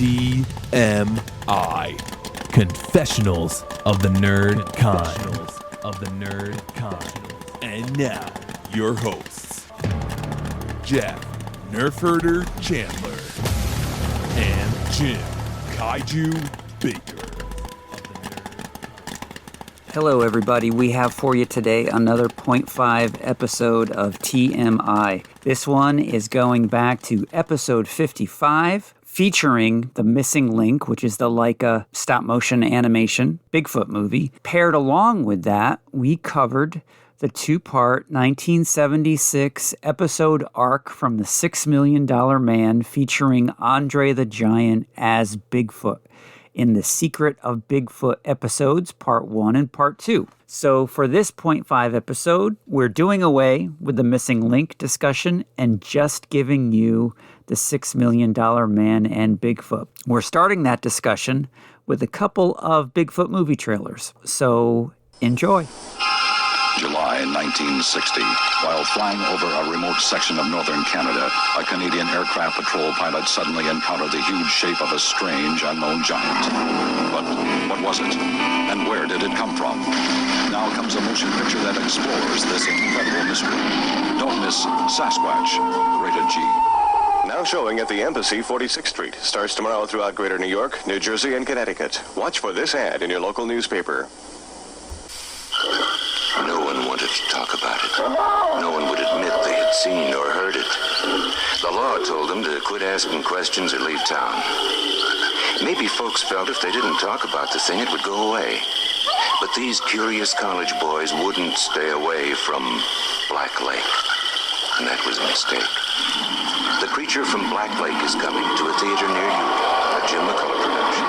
TMI. Confessionals of the Nerd Kind. And now, your hosts, Jeff Nerfherder Chandler and Jim Kaiju Baker. Hello, everybody. We have for you today another 0.5 episode of TMI. This one is going back to episode 55, featuring The Missing Link, which is the Leica stop-motion animation Bigfoot movie. Paired along with that, we covered the two-part 1976 episode arc from The $6 Million Man featuring Andre the Giant as Bigfoot in the Secret of Bigfoot episodes, part 1 and part 2. So for this 0.5 episode, we're doing away with the missing link discussion and just giving you the $6 Million Man and Bigfoot. We're starting that discussion with a couple of Bigfoot movie trailers. So enjoy. July 1960. While flying over a remote section of northern Canada, a Canadian aircraft patrol pilot suddenly encountered the huge shape of a strange, unknown giant. But what was it? And where did it come from? Now comes a motion picture that explores this incredible mystery. Don't miss Sasquatch, rated G. Now showing at the Embassy, 46th Street. Starts tomorrow throughout Greater New York, New Jersey, and Connecticut. Watch for this ad in your local newspaper. No one wanted to talk about it. No one would admit they had seen or heard it. The law told them to quit asking questions or leave town. Maybe folks felt if they didn't talk about the thing, it would go away. But these curious college boys wouldn't stay away from Black Lake. And that was a mistake. The Creature from Black Lake is coming to a theater near you. A Jim McCullough production.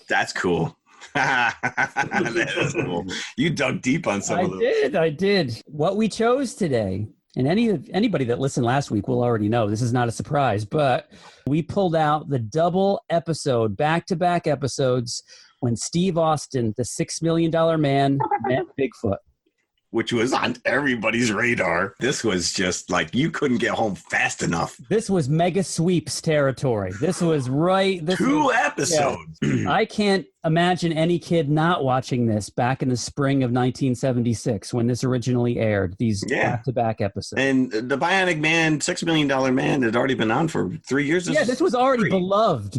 That's cool. That is cool. You dug deep on some of them. I did. What we chose today, and anybody that listened last week will already know, this is not a surprise, but we pulled out the double episode, back-to-back episodes, when Steve Austin, the $6 Million Man, met Bigfoot. Which was on everybody's radar. This was just like, you couldn't get home fast enough. This was mega sweeps territory. This was right. Two episodes. Yeah. I can't imagine any kid not watching this back in the spring of 1976 when this originally aired, these back-to-back episodes. And the Bionic Man, $6 Million Man had already been on for 3 years. This was already beloved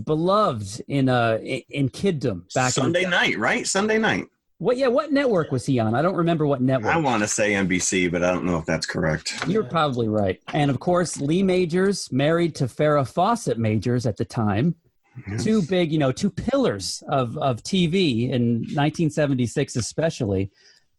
in kiddom. Sunday night, right? Sunday night. What network was he on? I don't remember what network. I want to say NBC, but I don't know if that's correct. You're probably right. And of course, Lee Majors, married to Farrah Fawcett Majors at the time. Yes. Two pillars of TV in 1976 especially.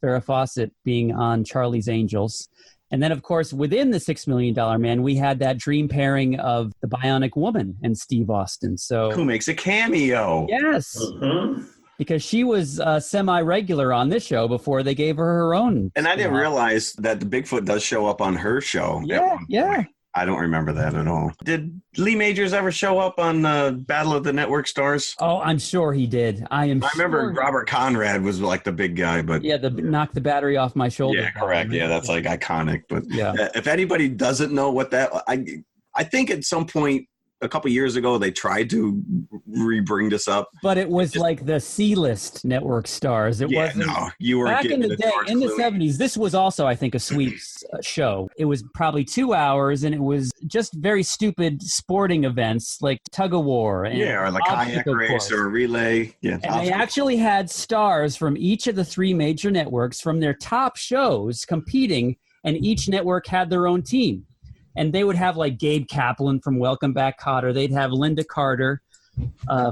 Farrah Fawcett being on Charlie's Angels. And then, of course, within the $6 Million Man, we had that dream pairing of the Bionic Woman and Steve Austin. So who makes a cameo. Yes. Mm-hmm. Because she was semi-regular on this show before they gave her own. And I didn't realize that the Bigfoot does show up on her show. Yeah. I don't remember that at all. Did Lee Majors ever show up on Battle of the Network Stars? Oh, I'm sure he did. I remember Robert Conrad was like the big guy, but knock the battery off my shoulder. Yeah, correct. Yeah, that's like iconic. But if anybody doesn't know what that, I think at some point a couple years ago they tried to bring this up, but it was like the C-list network stars. It wasn't. No, you were back in the day in the 70s. This was also, I think, a sweeps show. It was probably 2 hours, and it was just very stupid sporting events like tug of war, and or like kayak race or a relay. Yeah, and they actually had stars from each of the three major networks from their top shows competing, and each network had their own team. And they would have like Gabe Kaplan from Welcome Back, Kotter. They'd have Linda Carter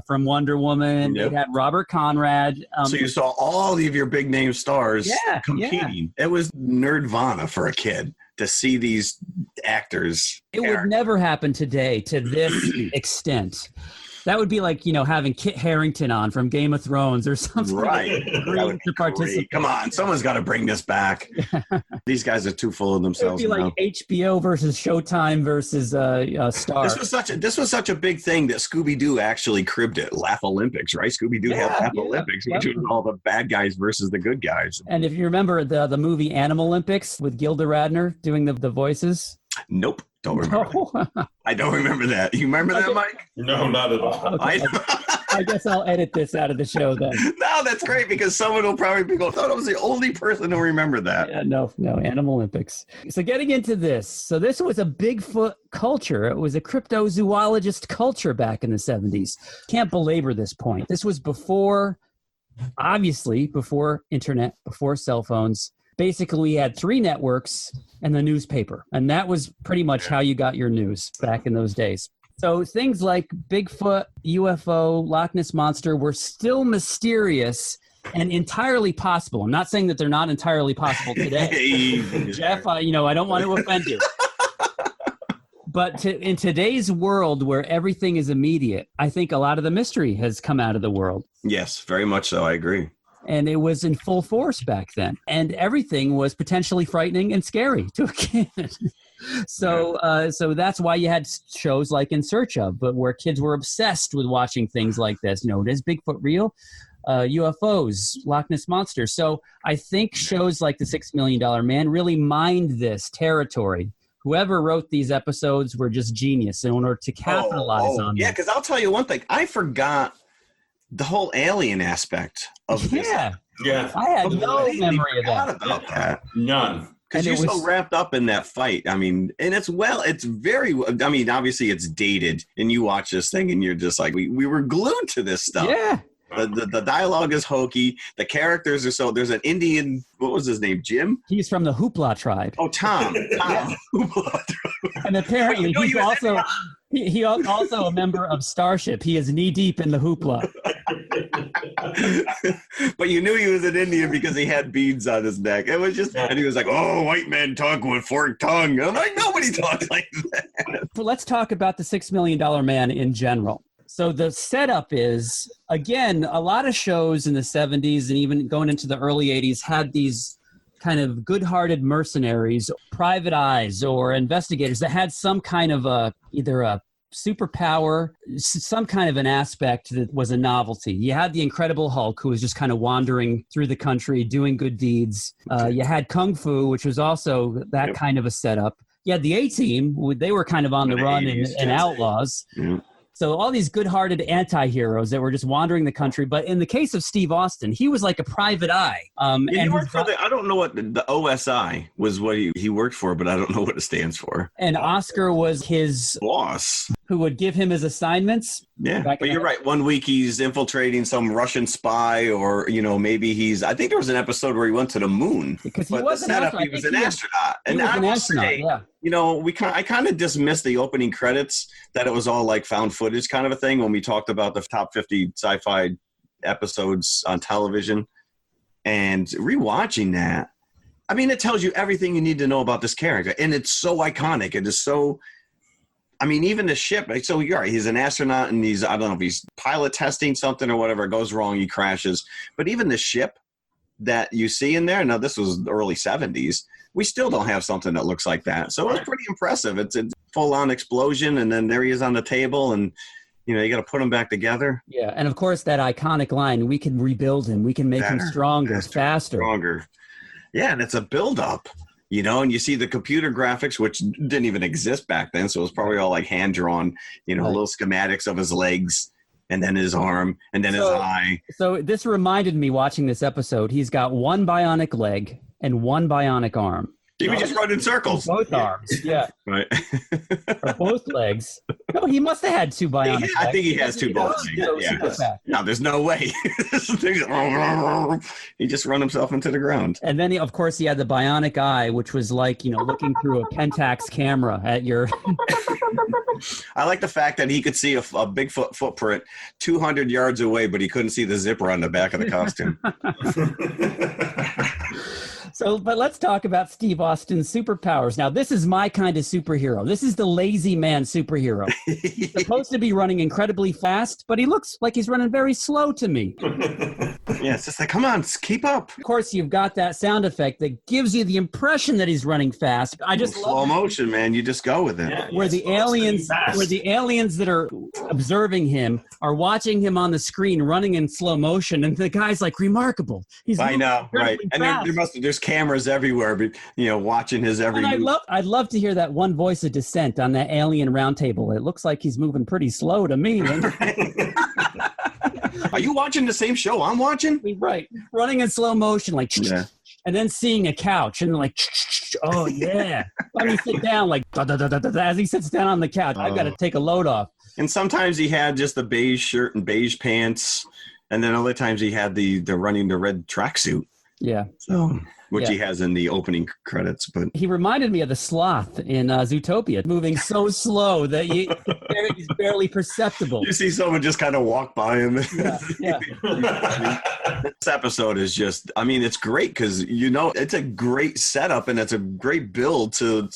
from Wonder Woman. Yep. They'd have Robert Conrad. So you saw all of your big name stars competing. Yeah. It was nerdvana for a kid to see these actors. It would never happen today to this extent. That would be like, having Kit Harington on from Game of Thrones or something. Right. To participate. Come on, someone's got to bring this back. These guys are too full of themselves. It would be like HBO versus Showtime versus Star. This was such a big thing that Scooby-Doo actually cribbed it. Laugh Olympics, right? Scooby-Doo had Laugh Olympics, which was all the bad guys versus the good guys. And if you remember the movie Animal Olympics with Gilda Radner doing the voices. Nope. Don't remember. No. I don't remember that. You remember that, Mike? No, not at all. Okay. I guess I'll edit this out of the show then. No, that's great because someone will probably be going, I thought I was the only person who remembered that. Yeah, no, Animal Olympics. So getting into this. So this was a Bigfoot culture. It was a cryptozoologist culture back in the 70s. Can't belabor this point. This was obviously before internet, before cell phones. Basically, we had 3 networks and the newspaper. And that was pretty much how you got your news back in those days. So things like Bigfoot, UFO, Loch Ness Monster were still mysterious and entirely possible. I'm not saying that they're not entirely possible today. Jeff, I don't want to offend you. But in today's world where everything is immediate, I think a lot of the mystery has come out of the world. Yes, very much so. I agree. And it was in full force back then. And everything was potentially frightening and scary to a kid. So that's why you had shows like In Search Of, but where kids were obsessed with watching things like this. Is Bigfoot real? UFOs, Loch Ness Monster. So I think shows like The $6 Million Man really mined this territory. Whoever wrote these episodes were just genius in order to capitalize on yeah, them. because I'll tell you one thing. I forgot the whole alien aspect of this. Yeah. I had no memory of that. About that. None. Because you're so wrapped up in that fight. I mean, and it's very, obviously it's dated and you watch this thing and you're just like, we were glued to this stuff. Yeah. The dialogue is hokey. The characters are there's an Indian, what was his name? Jim? He's from the Hoopla tribe. Oh, Tom. Hoopla tribe. And apparently he's also a member of Starship. He is knee deep in the Hoopla. But you knew he was an Indian because he had beads on his neck. It was just, and he was like, "Oh, white men talk with forked tongue." I'm like, nobody talks like that. But let's talk about the $6 Million Man in general. So the setup is, again, a lot of shows in the 70s and even going into the early 80s had these kind of good-hearted mercenaries, private eyes, or investigators that had some kind of either a superpower, some kind of an aspect that was a novelty. You had the Incredible Hulk, who was just kind of wandering through the country, doing good deeds. You had Kung Fu, which was also that kind of a setup. You had the A-Team. They were kind of on the run and outlaws. Yeah. So all these good-hearted anti-heroes that were just wandering the country. But in the case of Steve Austin, he was like a private eye. And he worked for I don't know what the OSI was what he worked for, but I don't know what it stands for. And Oscar was his boss, who would give him his assignments. Yeah, but you're right. One week he's infiltrating some Russian spy, or maybe I think there was an episode where he went to the moon. Because he was an astronaut. He was an astronaut. He was an astronaut, yeah. I kind of dismissed the opening credits that it was all like found footage kind of a thing when we talked about the top 50 sci-fi episodes on television. And rewatching that, I mean, it tells you everything you need to know about this character. And it's so iconic. It is so... I mean, even the ship, so you're right, he's an astronaut and I don't know if he's pilot testing something or whatever, it goes wrong, he crashes. But even the ship that you see in there, now this was the early 70s, we still don't have something that looks like that. So it's pretty impressive. It's a full-on explosion, and then there he is on the table, and you got to put him back together. Yeah, and of course that iconic line, we can rebuild him, we can make him stronger, faster. Stronger. Yeah, and it's a build-up. And you see the computer graphics, which didn't even exist back then. So it was probably all like hand-drawn, little schematics of his legs and then his arm and then his eye. So this reminded me watching this episode. He's got one bionic leg and one bionic arm. He would just run in circles. Both arms, yeah. Right. Or both legs. No, he must have had two bionic legs. I think he has two both legs. Yeah. No, there's no way. He just run himself into the ground. And then, of course, he had the bionic eye, which was like, looking through a Pentax camera at your... I like the fact that he could see a Bigfoot footprint 200 yards away, but he couldn't see the zipper on the back of the costume. But let's talk about Steve Austin's superpowers. Now, this is my kind of superhero. This is the lazy man superhero. He's supposed to be running incredibly fast, but he looks like he's running very slow to me. Yeah, it's just like, come on, keep up. Of course, you've got that sound effect that gives you the impression that he's running fast. I just slow motion, man. You just go with it. Yeah, where the aliens that are observing him are watching him on the screen running in slow motion, and the guy's like, remarkable. I know, right? And fast. there's cameras everywhere, but watching his every And move. I'd love to hear that one voice of dissent on that alien roundtable. It looks like he's moving pretty slow to me. Are you watching the same show I'm watching? Right, running in slow motion, like, and then seeing a couch, and like, oh yeah, let me sit down, like, as he sits down on the couch, I've got to take a load off. And sometimes he had just the beige shirt and beige pants, and then other times he had the running the red tracksuit. Yeah. So, which he has in the opening credits. But he reminded me of the sloth in Zootopia, moving so slow that he's barely perceptible. You see someone just kind of walk by him. Yeah. This episode is just, it's great because, it's a great setup and it's a great build to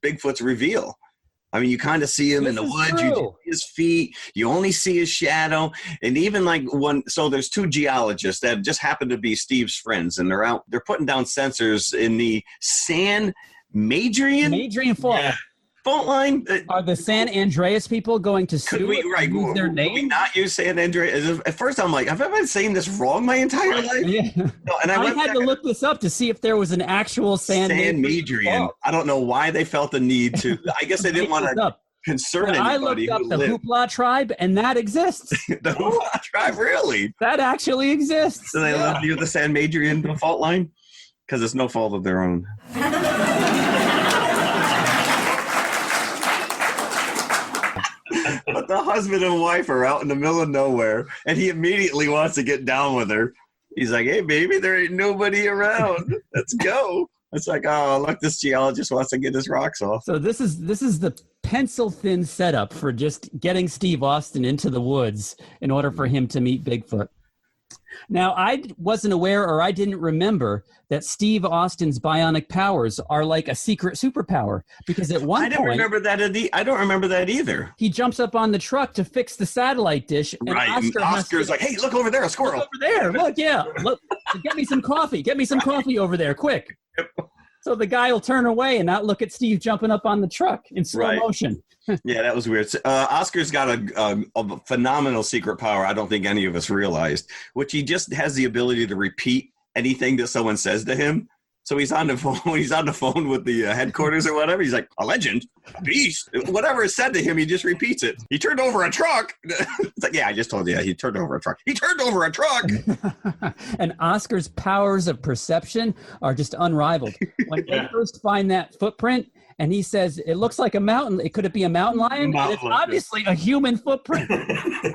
Bigfoot's reveal. You kind of see him in the woods, you see his feet, you only see his shadow. And even so there's two geologists that just happen to be Steve's friends, and they're putting down sensors in the San Madrian fault line. Are the San Andreas people going to sue use their name? Could we not use San Andreas? At first I'm like, have I been saying this wrong my entire life? Yeah. No, and I had to look this up to see if there was an actual San Madrian. I don't know why they felt the need to. I guess they didn't want to concern anybody. I looked up the Hoopla tribe, and that exists. The Hoopla tribe, really? That actually exists. So they left you the San Madrian fault line? Because it's no fault of their own. But the husband and wife are out in the middle of nowhere, and he immediately wants to get down with her. He's like, hey, baby, there ain't nobody around. Let's go. It's like, oh, look, this geologist wants to get his rocks off. So this is the pencil-thin setup for just getting Steve Austin into the woods in order for him to meet Bigfoot. Now, I wasn't aware, or I didn't remember, that Steve Austin's bionic powers are like a secret superpower. Because at one point, I don't remember that either. He jumps up on the truck to fix the satellite dish, and Oscar's like, "Hey, look over there, a squirrel! Look over there, look, yeah, look, get me some coffee. Get me some coffee over there, quick!" So the guy will turn away and not look at Steve jumping up on the truck in slow motion. Yeah, that was weird. Oscar's got a phenomenal secret power I don't think any of us realized, which he just has the ability to repeat anything that someone says to him. So he's on the phone with the headquarters or whatever. He's like, a legend, a beast, whatever is said to him, he just repeats it. He turned over a truck. It's like, yeah, I just told you, he turned over a truck. He turned over a truck. And Oscar's powers of perception are just unrivaled. When they first find that footprint, and he says, it looks like a mountain. Could it be a mountain lion? It's obviously a human footprint.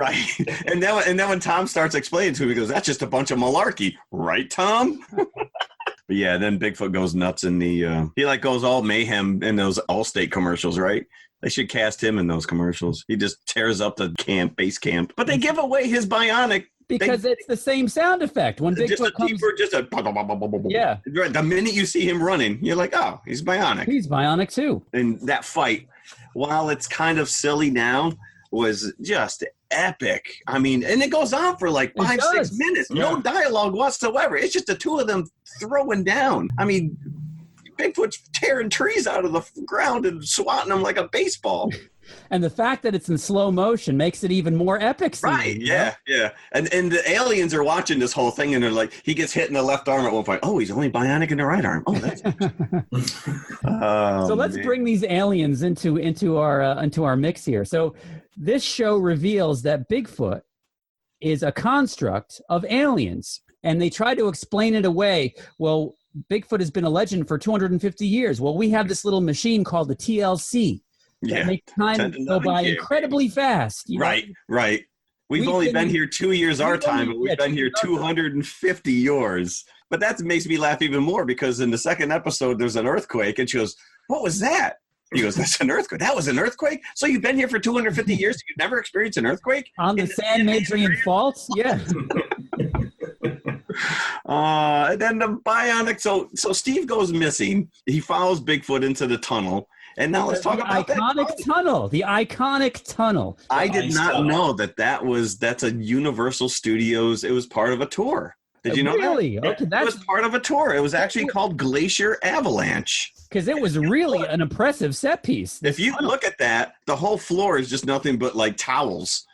Right. And then when Tom starts explaining to him, he goes, that's just a bunch of malarkey. Right, Tom? But yeah, then Bigfoot goes nuts in the, he goes all mayhem in those Allstate commercials, right? They should cast him in those commercials. He just tears up the base camp. But they give away his bionic. Because it's the same sound effect. When Bigfoot comes... Yeah. The minute you see him running, you're like, oh, he's bionic. He's bionic too. And that fight, while it's kind of silly now, was just epic. And it goes on for like 5-6 minutes. Yeah. No dialogue whatsoever. It's just the two of them throwing down. Bigfoot's tearing trees out of the ground and swatting them like a baseball. And the fact that it's in slow motion makes it even more epic. Right, yeah. And the aliens are watching this whole thing, and they're like, he gets hit in the left arm at one point. Oh, he's only bionic in the right arm. Oh, that's so let's bring these aliens into our mix here. So this show reveals that Bigfoot is a construct of aliens, and they try to explain it away. Well, Bigfoot has been a legend for 250 years. Well, we have this little machine called the TLC. That makes time go by incredibly fast. Right. We've only been here 2 years our time, but we've been here 250 yours. But that makes me laugh even more because in the second episode, there's an earthquake, and she goes, what was that? He goes, that's an earthquake. That was an earthquake? So you've been here for 250 years and you've never experienced an earthquake? On the San Madrian faults? Yeah. And then the bionic, so Steve goes missing. He follows Bigfoot into the tunnel. And now let's talk about the iconic tunnel. I did not know that's a Universal Studios. It was part of a tour. Did you know that? Really? Okay, it was part of a tour. It was actually called Glacier Avalanche. Because it was really an impressive set piece. If you look at that, the whole floor is just nothing but like towels.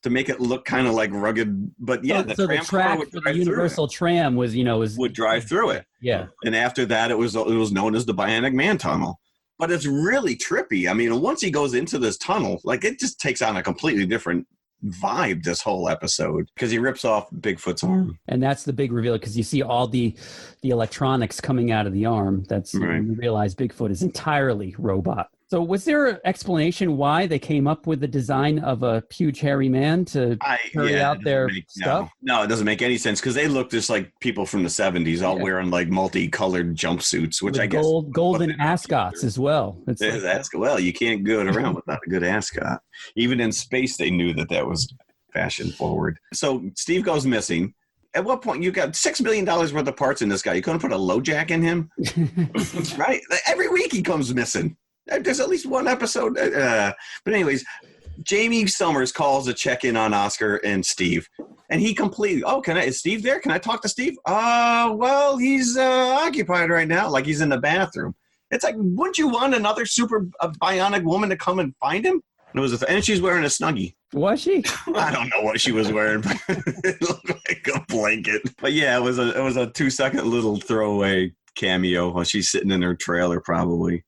to make it look kind of like rugged. But yeah, so the track for the Universal Tram would drive through it. Yeah. And after that, it was known as the Bionic Man Tunnel. But it's really trippy. I mean, once he goes into this tunnel, like it just takes on a completely different vibe this whole episode because he rips off Bigfoot's arm. And that's the big reveal because you see all the electronics coming out of the arm. That's right. You realize Bigfoot is entirely robot. So was there an explanation why they came up with the design of a huge hairy man to carry out their stuff? No, it doesn't make any sense because they look just like people from the 70s all wearing like multicolored jumpsuits, which with I guess golden ascots as well. Well, you can't go around without a good ascot. Even in space, they knew that was fashion forward. So Steve goes missing. At what point you got $6 million worth of parts in this guy? You couldn't put a low jack in him, right? Every week he comes missing. There's at least one episode. But anyways, Jamie Summers calls to check in on Oscar and Steve. And he completely, is Steve there? Can I talk to Steve? Well, he's occupied right now. Like he's in the bathroom. It's like, wouldn't you want another super bionic woman to come and find him? And she's wearing a Snuggie. Was she? I don't know what she was wearing, but it looked like a blanket. But yeah, it was a 2-second little throwaway cameo while she's sitting in her trailer probably.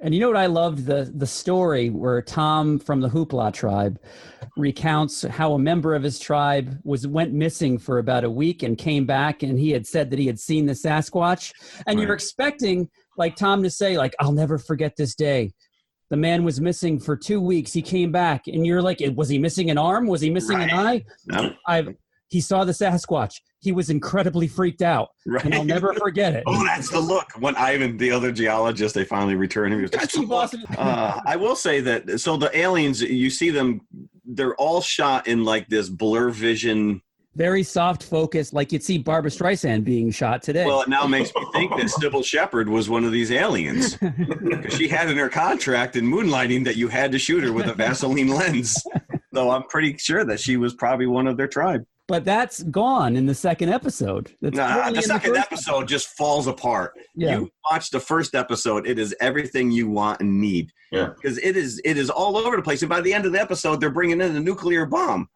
And you know what I loved? The story where Tom from the Hoopla tribe recounts how a member of his tribe went missing for about a week and came back, and he had said that he had seen the Sasquatch. And you're expecting like Tom to say, like, I'll never forget this day. The man was missing for 2 weeks. He came back, and you're like, was he missing an arm? Was he missing an eye? No. He saw the Sasquatch. He was incredibly freaked out. Right. And I'll never forget it. Oh, that's the look. When Ivan, the other geologist, they finally returned him. He was, that's the look. I will say that, so the aliens, you see them, they're all shot in like this blur vision. Very soft focus, like you'd see Barbara Streisand being shot today. Well, it now makes me think that Sybil Shepherd was one of these aliens. Because she had in her contract in Moonlighting that you had to shoot her with a Vaseline lens. So I'm pretty sure that she was probably one of their tribe. But that's gone in the second episode. The second episode just falls apart. Yeah. You watch the first episode, it is everything you want and need. Yeah. Because it is all over the place. And by the end of the episode, they're bringing in a nuclear bomb.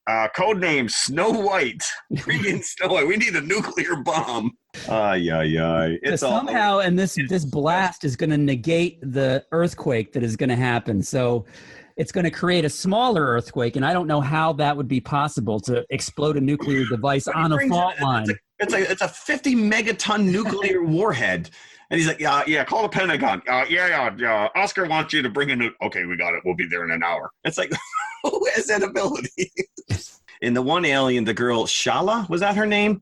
Codename Snow White. Bring in Snow White. We need a nuclear bomb. It's somehow, and this blast is going to negate the earthquake that is going to happen. So it's going to create a smaller earthquake, and I don't know how that would be possible to explode a nuclear device on a fault line. It's a 50 megaton nuclear warhead. And he's like, yeah, call the Pentagon. Oscar wants you to bring in okay, we got it. We'll be there in an hour. It's like, who has that ability? And the one alien, the girl, Shala, was that her name?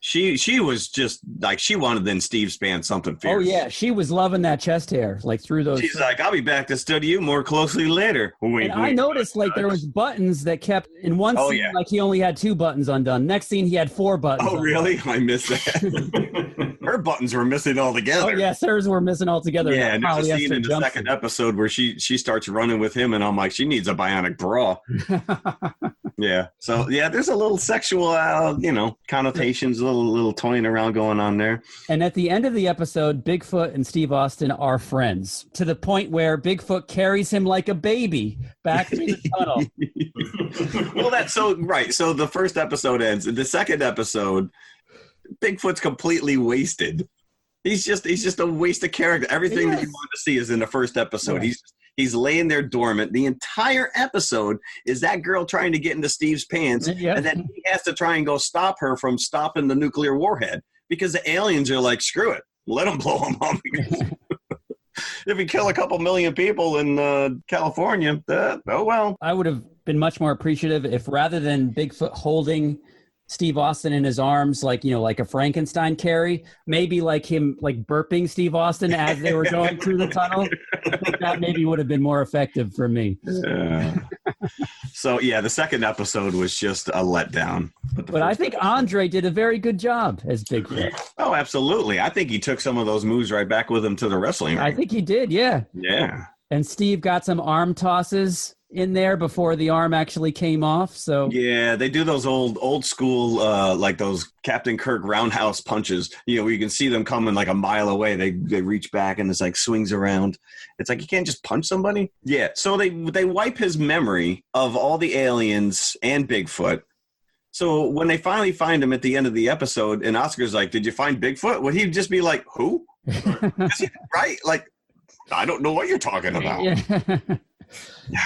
She was just like, she wanted then Steve span something fierce. Oh, yeah. She was loving that chest hair, like through those. She's like, I'll be back to study you more closely later. I noticed like there was buttons that kept in one scene, like he only had 2 buttons undone. Next scene, he had 4 buttons. Oh, really? I missed that. Her buttons were missing altogether. Oh, yes, hers were missing altogether. Yeah, and there's a scene in the second episode where she starts running with him, and I'm like, she needs a bionic bra. Yeah. So, yeah, there's a little sexual, connotations, a little toying around going on there. And at the end of the episode, Bigfoot and Steve Austin are friends to the point where Bigfoot carries him like a baby back to the tunnel. Well, that's so right. So the first episode ends. The second episode, Bigfoot's completely wasted. He's just a waste of character. Everything that you want to see is in the first episode. Right. He's laying there dormant. The entire episode is that girl trying to get into Steve's pants, and then he has to try and go stop her from stopping the nuclear warhead because the aliens are like, screw it, let them blow them up. If we kill a couple million people in California, oh well. I would have been much more appreciative if rather than Bigfoot holding Steve Austin in his arms, like a Frankenstein carry, maybe like him, like burping Steve Austin as they were going through the tunnel. That maybe would have been more effective for me. So yeah, the second episode was just a letdown. But I think Andre did a very good job as Bigfoot. Oh, absolutely. I think he took some of those moves right back with him to the wrestling ring. I think he did, yeah. Yeah. And Steve got some arm tosses in there before the arm actually came off. So yeah, they do those old school, like those Captain Kirk roundhouse punches, where you can see them coming like a mile away. They reach back and it's like swings around. It's like, you can't just punch somebody. Yeah. So they wipe his memory of all the aliens and Bigfoot. So when they finally find him at the end of the episode and Oscar's like, did you find Bigfoot? Would he just be like, who? Right? Like, I don't know what you're talking about. Yeah.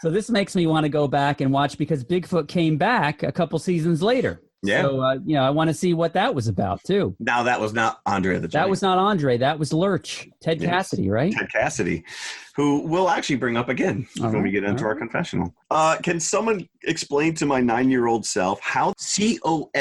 So this makes me want to go back and watch, because Bigfoot came back a couple seasons later. Yeah. So, I want to see what that was about, too. Now, that was not Andre the Giant. That was not Andre. That was Lurch. Ted Cassidy, right? Ted Cassidy, who we'll actually bring up again when we get into our confessional. Can someone explain to my 9-year-old self how Colonel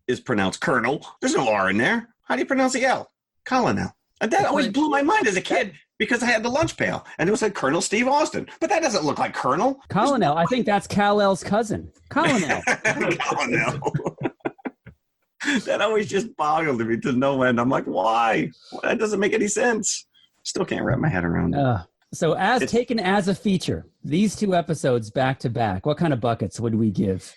is pronounced Colonel? There's no R in there. How do you pronounce the L? Colonel. And that always blew my mind as a kid, because I had the lunch pail and it was like Colonel Steve Austin, but that doesn't look like Colonel. Colonel. I think that's Kal-El's cousin. Colonel. Colonel. That always just boggled me to no end. I'm like, why? That doesn't make any sense. Still can't wrap my head around it. So taken as a feature, these 2 episodes back to back, what kind of buckets would we give?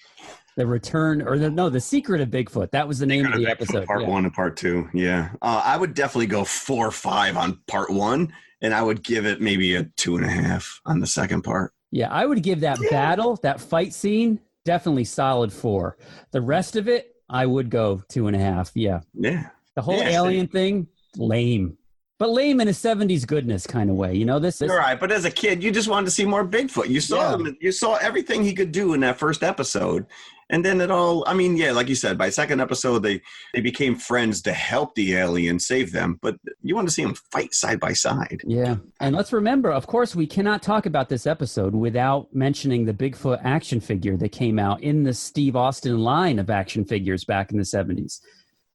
The Return, or the Secret of Bigfoot. That was the name of the episode. Part 1 and part 2. Yeah. I would definitely go 4 or 5 on part 1, and I would give it maybe a 2.5 on the second part. Yeah, I would give that battle, that fight scene, definitely solid 4. The rest of it, I would go 2.5. Yeah. Yeah. The whole alien thing, lame. But lame in a 70s goodness kind of way. This All right, but as a kid, you just wanted to see more Bigfoot. You saw him, you saw everything he could do in that first episode. And then it all, like you said, by second episode, they became friends to help the alien save them. But you want to see them fight side by side. Yeah. And let's remember, of course, we cannot talk about this episode without mentioning the Bigfoot action figure that came out in the Steve Austin line of action figures back in the 70s.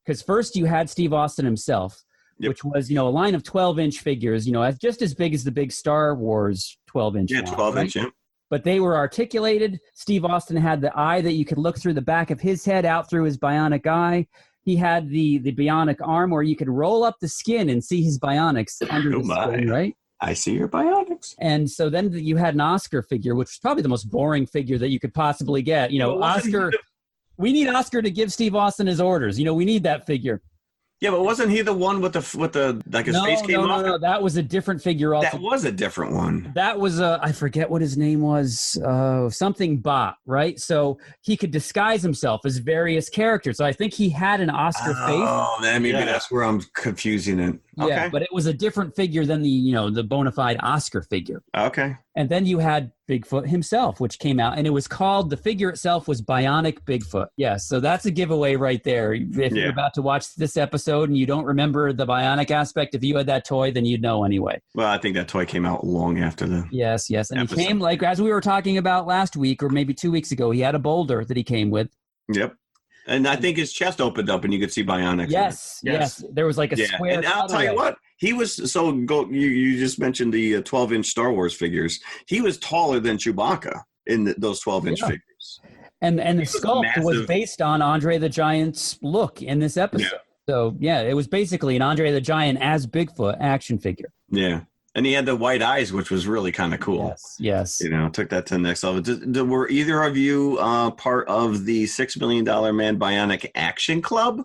Because first you had Steve Austin himself, which was, a line of 12-inch figures, just as big as the big Star Wars 12-inch. Yeah, 12-inch, right? But they were articulated. Steve Austin had the eye that you could look through the back of his head out through his bionic eye. He had the bionic arm where you could roll up the skin and see his bionics under the skin, right? I see your bionics. And so then you had an Oscar figure, which was probably the most boring figure that you could possibly get. Oscar, we need Oscar to give Steve Austin his orders. We need that figure. Yeah, but wasn't he the one with the like his face came off? No, that was a different figure also. That was a different one. That was I forget what his name was, something Bot, right? So he could disguise himself as various characters. So I think he had an Oscar face. Oh, maybe that's where I'm confusing it. Okay. Yeah, but it was a different figure than the bona fide Oscar figure. Okay. And then you had Bigfoot himself, which came out, and it was called, the figure itself was Bionic Bigfoot. Yes, so that's a giveaway right there. If you're about to watch this episode and you don't remember the bionic aspect, if you had that toy, then you'd know anyway. Well, I think that toy came out long after the Yes. And episode. He came, like, as we were talking about last week, or maybe 2 weeks ago, he had a boulder that he came with. Yep. And I think his chest opened up and you could see bionics. Yes. There was like a square. And I'll tell you what, he was you just mentioned the 12-inch Star Wars figures. He was taller than Chewbacca in those 12-inch figures. And the sculpt was based on Andre the Giant's look in this episode. Yeah. So, it was basically an Andre the Giant as Bigfoot action figure. Yeah. And he had the white eyes, which was really kind of cool. Yes. Took that to the next level. Were either of you part of the $6 Million Man Bionic Action Club?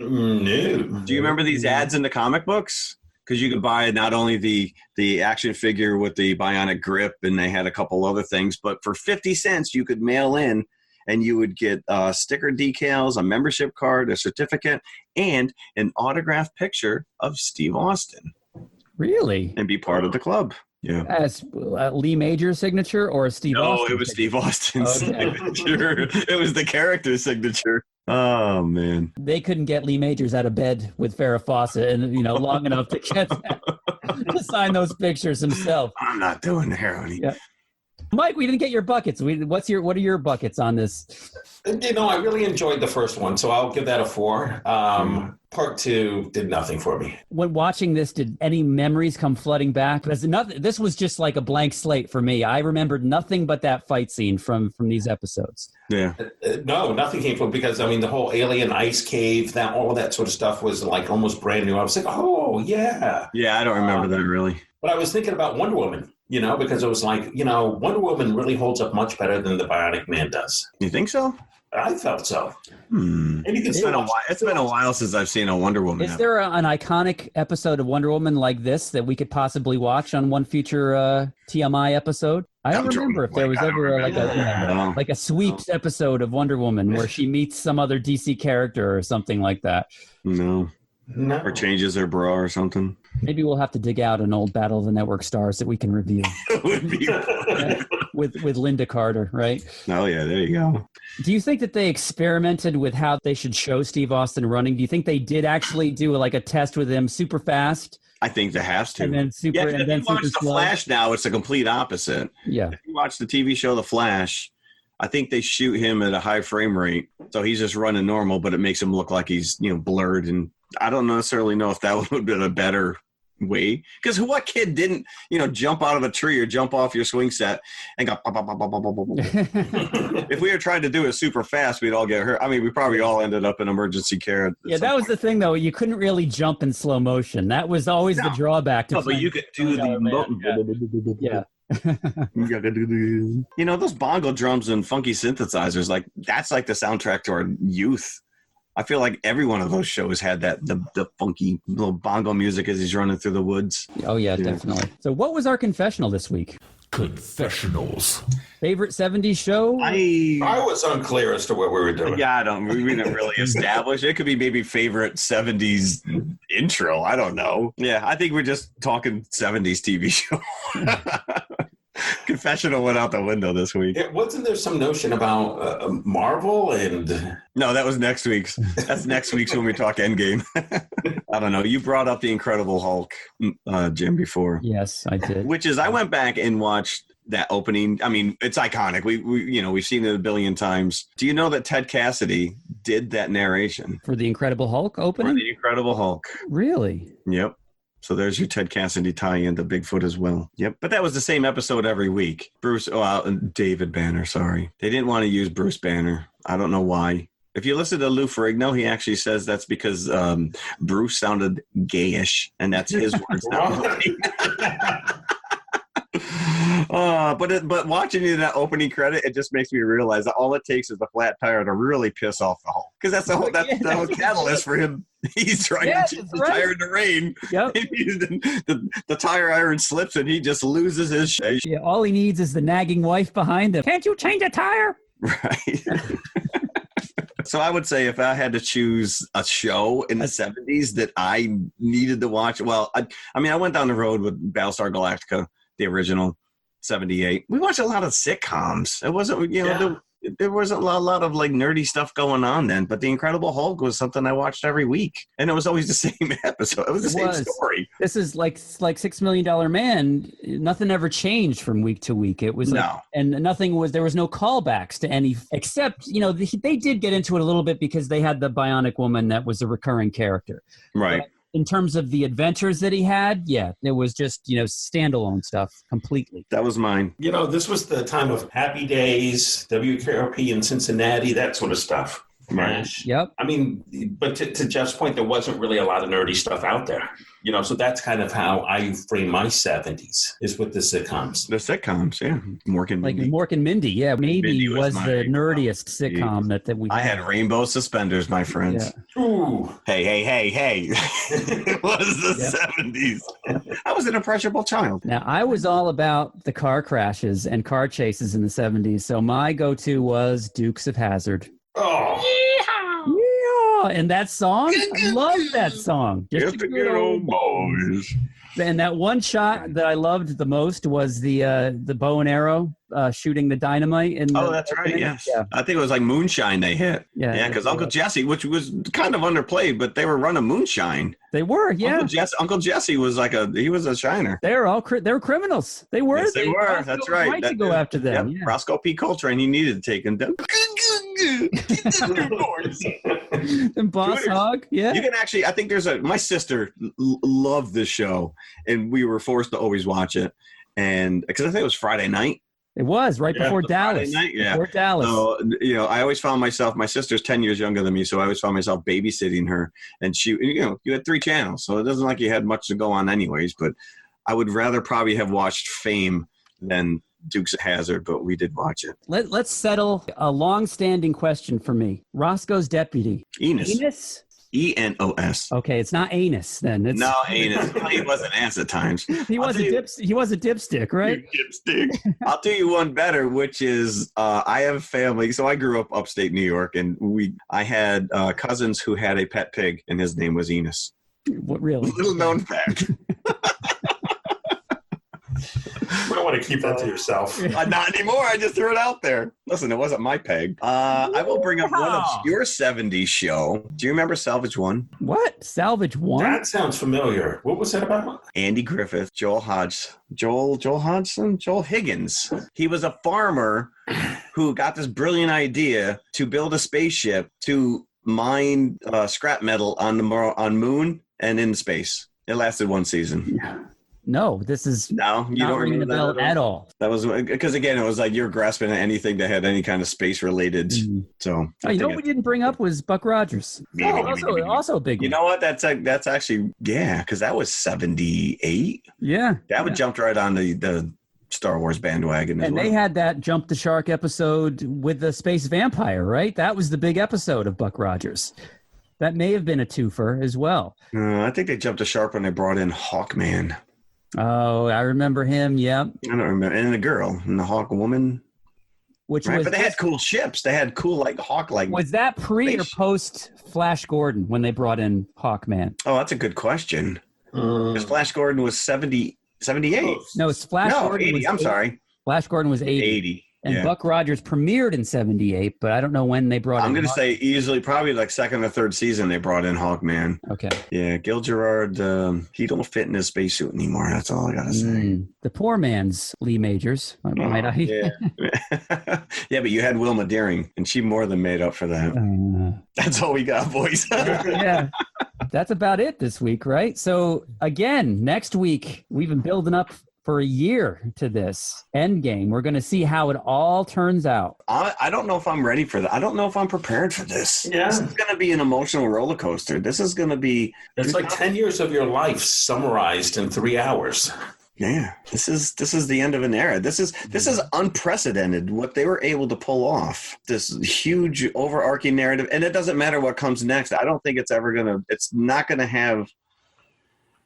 No. Do you remember these ads in the comic books? Because you could buy not only the action figure with the bionic grip, and they had a couple other things, but for 50 cents you could mail in, and you would get sticker decals, a membership card, a certificate, and an autographed picture of Steve Austin. Really? And be part of the club. Yeah. As Lee Major's signature or Steve Austin? No, it was Steve Austin's signature. It was the character signature. Oh, man. They couldn't get Lee Majors out of bed with Farrah Fawcett and, long enough to get to sign those pictures himself. I'm not doing the heroin. Yeah. Mike, we didn't get your buckets. What are your buckets on this? I really enjoyed the first one, so I'll give that a 4. Part 2 did nothing for me. When watching this, did any memories come flooding back? Because this was just like a blank slate for me. I remembered nothing but that fight scene from these episodes. Yeah. No, nothing came from, because the whole alien ice cave, all of that sort of stuff was like almost brand new. I was like, oh yeah. Yeah, I don't remember that really. But I was thinking about Wonder Woman, because it was like, Wonder Woman really holds up much better than the Bionic Man does. You think so? I felt so. And you can It's been a while since I've seen a Wonder Woman. Is there an iconic episode of Wonder Woman like this that we could possibly watch on one future TMI episode? I don't remember if there was ever like a sweeps episode of Wonder Woman where she meets some other DC character or something like that. No. Or changes her bra or something. Maybe we'll have to dig out an old Battle of the Network stars that we can review. with Linda Carter, right? Oh, yeah, there you go. Do you think that they experimented with how they should show Steve Austin running? Do you think they did actually do like a test with him super fast? I think there has to. And then super, if you watch The Flash now, it's the complete opposite. Yeah. If you watch the TV show The Flash, I think they shoot him at a high frame rate. So he's just running normal, but it makes him look like he's, blurred. And I don't necessarily know if that would have been a better way, because what kid didn't jump out of a tree or jump off your swing set and go pop, pop, pop, pop, pop, pop, pop. If we were trying to do it super fast, we'd all get hurt. I mean, we probably all ended up in emergency care. Yeah, that was the thing though, you couldn't really jump in slow motion. That was always the drawback to but you could do the those bongo drums and funky synthesizers, like that's like the soundtrack to our youth. I feel like every one of those shows had the funky little bongo music as he's running through the woods. Oh, yeah, definitely. So what was our confessional this week? Confessionals. Favorite 70s show? I was unclear as to what we were doing. Yeah, we didn't really establish. It could be maybe favorite 70s intro. I don't know. Yeah, I think we're just talking 70s TV show. Confessional went out the window this week. Wasn't there some notion about Marvel and... No, that was next week's. That's next week's when we talk Endgame. I don't know. You brought up the Incredible Hulk, Jim, before. Yes, I did. Which is, I went back and watched that opening. I mean, it's iconic. We've seen it a billion times. Do you know that Ted Cassidy did that narration for the Incredible Hulk opening? For the Incredible Hulk. Really? Yep. So there's your Ted Cassidy tie-in to Bigfoot as well. Yep. But that was the same episode every week. David Banner, sorry. They didn't want to use Bruce Banner. I don't know why. If you listen to Lou Ferrigno, he actually says that's because Bruce sounded gayish, and that's his words. But watching you in that opening credit, it just makes me realize that all it takes is a flat tire to really piss off the Hulk. Because that's the whole catalyst for him. He's trying to change the tire in the rain. Yep. the tire iron slips and he just loses his shape. Yeah, all he needs is the nagging wife behind him. Can't you change a tire? Right. So I would say if I had to choose a show in the 70s that I needed to watch, well, I went down the road with Battlestar Galactica, the original 78. We watched a lot of sitcoms. It wasn't, there wasn't a lot of like nerdy stuff going on then, but the Incredible Hulk was something I watched every week, and it was always the same episode. It was the same story. This is like $6 Million Man. Nothing ever changed from week to week. It was and there was no callbacks to any, except they did get into it a little bit because they had the Bionic Woman that was a recurring character, right? But in terms of the adventures that he had, it was just, standalone stuff completely. That was mine. This was the time of Happy Days, WKRP in Cincinnati, that sort of stuff. Right. Yep. I mean, but to Jeff's point, there wasn't really a lot of nerdy stuff out there. So that's kind of how I frame my 70s, is with the sitcoms. The sitcoms, yeah. Mork and Mindy. Like Mork and Mindy, yeah. Maybe Mindy was the nerdiest sitcom that we had. I had rainbow suspenders, my friends. Yeah. Ooh. Hey. It was the 70s. I was an impressionable child. Now, I was all about the car crashes and car chases in the 70s, so my go-to was Dukes of Hazzard. Oh. Yeah, and that song, I love that song. Just the good old boys. And that one shot that I loved the most was the bow and arrow shooting the dynamite. That's right. Yes, yeah. I think it was like moonshine they hit. Yeah, because Uncle Jesse, which was kind of underplayed, but they were running moonshine. They were, yeah. Uncle Jesse was he was a shiner. They were criminals. They were. Yes, they were. That's right. To go after them. Yep. Yeah. Roscoe P. Coltrane, he needed to take them down. And Boss Hogg, yeah. You can actually, I think my sister loved this show, and we were forced to always watch it. And because I think it was Friday night. It was right before Dallas. Friday night, Before Dallas. So, I always found myself, my sister's 10 years younger than me, so I always found myself babysitting her. And she, you had 3 channels, so it doesn't like you had much to go on anyways. But I would rather probably have watched Fame than Dukes of Hazzard, but we did watch it. Let's settle a long-standing question for me. Roscoe's deputy. Enos. Enos? E-N-O-S. Okay, it's not anus then. It's, No, Enos. He wasn't ass at times. he was a dipstick, right? Dipstick. I'll do you one better, which is I have family. So I grew up upstate New York, and I had cousins who had a pet pig, and his name was Enos. What, really? Little known fact. You don't want to keep that to yourself. Not anymore. I just threw it out there. Listen, it wasn't my peg. I will bring up one obscure 70s show. Do you remember Salvage One? What? Salvage One? That sounds familiar. What was that about? Andy Griffith, Joel Higgins. He was a farmer who got this brilliant idea to build a spaceship to mine scrap metal on Moon and in space. It lasted one season. No, this is no. You don't remember that at all. That was because again, it was like you're grasping at anything that had any kind of space related. So you know what we didn't bring up was Buck Rogers. Also a big one. You know what? That's actually because that was 78. Yeah, that would jumped right on the Star Wars bandwagon. And they had that Jump the Shark episode with the space vampire, right? That was the big episode of Buck Rogers. That may have been a twofer as well. I think they jumped the shark when they brought in Hawkman. Oh, I remember him. Yep. I don't remember. And the girl, and the Hawk Woman. Which right? was, but they had cool ships. They had cool Hawk Was that pre or post Flash Gordon when they brought in Hawkman? Oh, that's a good question. Because Flash Gordon was 78. No, it's Flash Gordon. 80. I'm sorry. Flash Gordon was 80. 80. And Buck Rogers premiered in 78, but I don't know when they brought in. I'm going to say easily probably like second or third season they brought in Hawkman. Okay. Yeah, Gil Gerard, he don't fit in his spacesuit anymore. That's all I got to say. The poor man's Lee Majors. Yeah. Yeah, but you had Wilma Deering, and she more than made up for that. That's all we got, boys. Yeah. That's about it this week, right? So, again, next week, we've been building up for a year to this Endgame. We're going to see how it all turns out. I don't know if I'm ready for that. I don't know if I'm prepared for this. Yeah. This is going to be an emotional roller coaster. This is going to be... It's like 10 years of your life summarized in 3 hours. Yeah. This is the end of an era. This is unprecedented what they were able to pull off. This huge overarching narrative. And it doesn't matter what comes next. I don't think it's not going to have...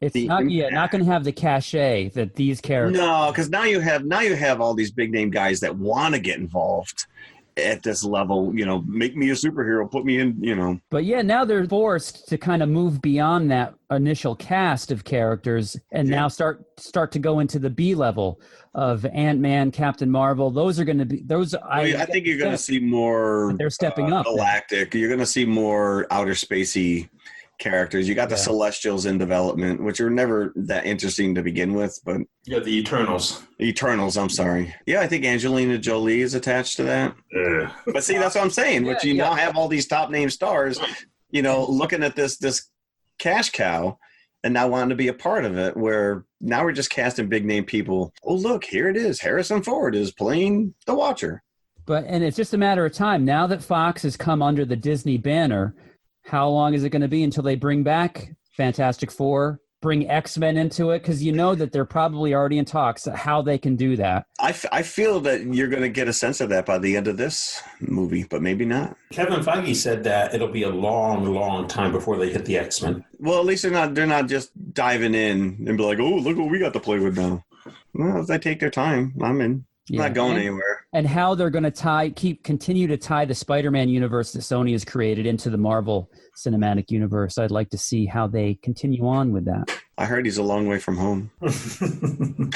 It's not going to have the cachet that these characters. No, because now you have all these big name guys that want to get involved at this level. You know, make me a superhero, put me in. You know. But yeah, now they're forced to kind of move beyond that initial cast of characters and now start to go into the B level of Ant-Man, Captain Marvel. Those are going to be those. I think you're going to see more. They're stepping up. Galactic. You're going to see more outer spacey characters. You got the Celestials in development, which are never that interesting to begin with, but the Eternals. I'm sorry. Yeah, I think Angelina Jolie is attached to that. But see, that's what I'm saying. Which you now have all these top name stars, you know, looking at this cash cow and now wanting to be a part of it. Where now we're just casting big name people. Oh, look, here it is. Harrison Ford is playing the Watcher. And it's just a matter of time now that Fox has come under the Disney banner. How long is it going to be until they bring back Fantastic Four, bring X-Men into it? Because you know that they're probably already in talks how they can do that. I feel that you're going to get a sense of that by the end of this movie, but maybe not. Kevin Feige said that it'll be a long, long time before they hit the X-Men. Well, at least they're not just diving in and be like, oh, look what we got to play with now. Well, if they take their time, I'm in. Not going anywhere. And how they're going to continue to tie the Spider-Man universe that Sony has created into the Marvel Cinematic Universe. I'd like to see how they continue on with that. I heard he's a long way from home. And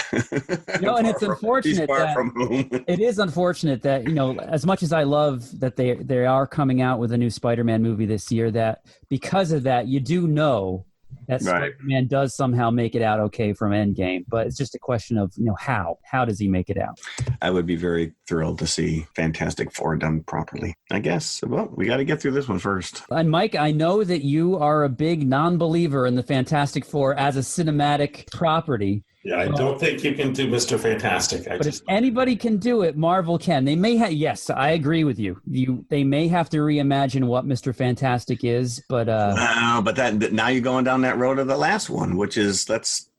it's unfortunate. He's far from home. It is unfortunate that, you know, as much as I love that they are coming out with a new Spider-Man movie this year, that because of that, you do know that Spider-Man does somehow make it out okay from Endgame, but it's just a question of, you know, how does he make it out? I would be very thrilled to see Fantastic Four done properly, I guess. Well, we got to get through this one first. And Mike, I know that you are a big non-believer in the Fantastic Four as a cinematic property. Yeah, I don't think you can do Mr. Fantastic. But if anybody can do it, Marvel can. They may have. Yes, I agree with you. They may have to reimagine what Mr. Fantastic is, but but that now you're going down that road of the last one, which is let's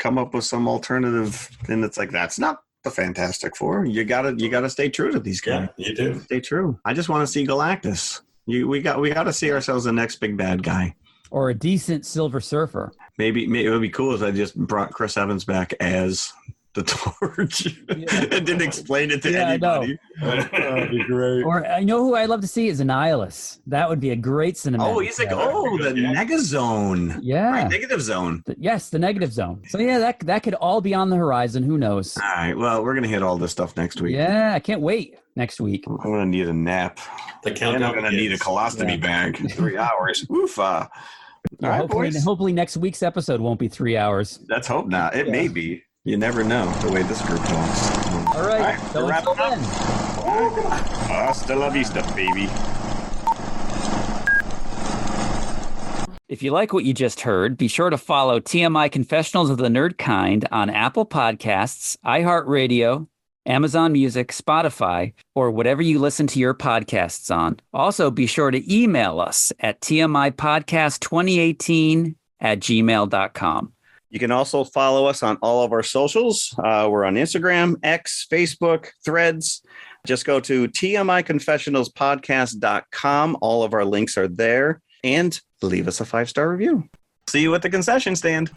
come up with some alternative thing that's like, that's not the Fantastic Four. You gotta stay true to these guys. Yeah, you do. Stay true. I just want to see Galactus. We got to see ourselves the next big bad guy. Or a decent Silver Surfer. Maybe it would be cool if I just brought Chris Evans back as the Torch and didn't explain it to anybody. That'd be great. Or I know who I'd love to see is Annihilus. That would be a great cinematic. Oh, he's like, the Negazone. Yeah. Right, Negative Zone. Yes, the Negative Zone. So yeah, that could all be on the horizon. Who knows? All right. Well, we're gonna hit all this stuff next week. Yeah, I can't wait next week. I'm gonna need a nap. The countdown. And I'm gonna need a colostomy bag. 3 hours. Oofa. Yeah, All right, hopefully next week's episode won't be 3 hours. Let's hope not. It may be. You never know the way this group talks. All right. So wrap until it up. then. Hasta la vista, baby. If you like what you just heard, be sure to follow TMI Confessionals of the Nerd Kind on Apple Podcasts, iHeartRadio, Amazon Music, Spotify, or whatever you listen to your podcasts on. Also, be sure to email us at tmipodcast2018@gmail.com. You can also follow us on all of our socials. We're on Instagram, X, Facebook, Threads. Just go to tmiconfessionalspodcast.com. All of our links are there. And leave us a 5-star review. See you at the concession stand.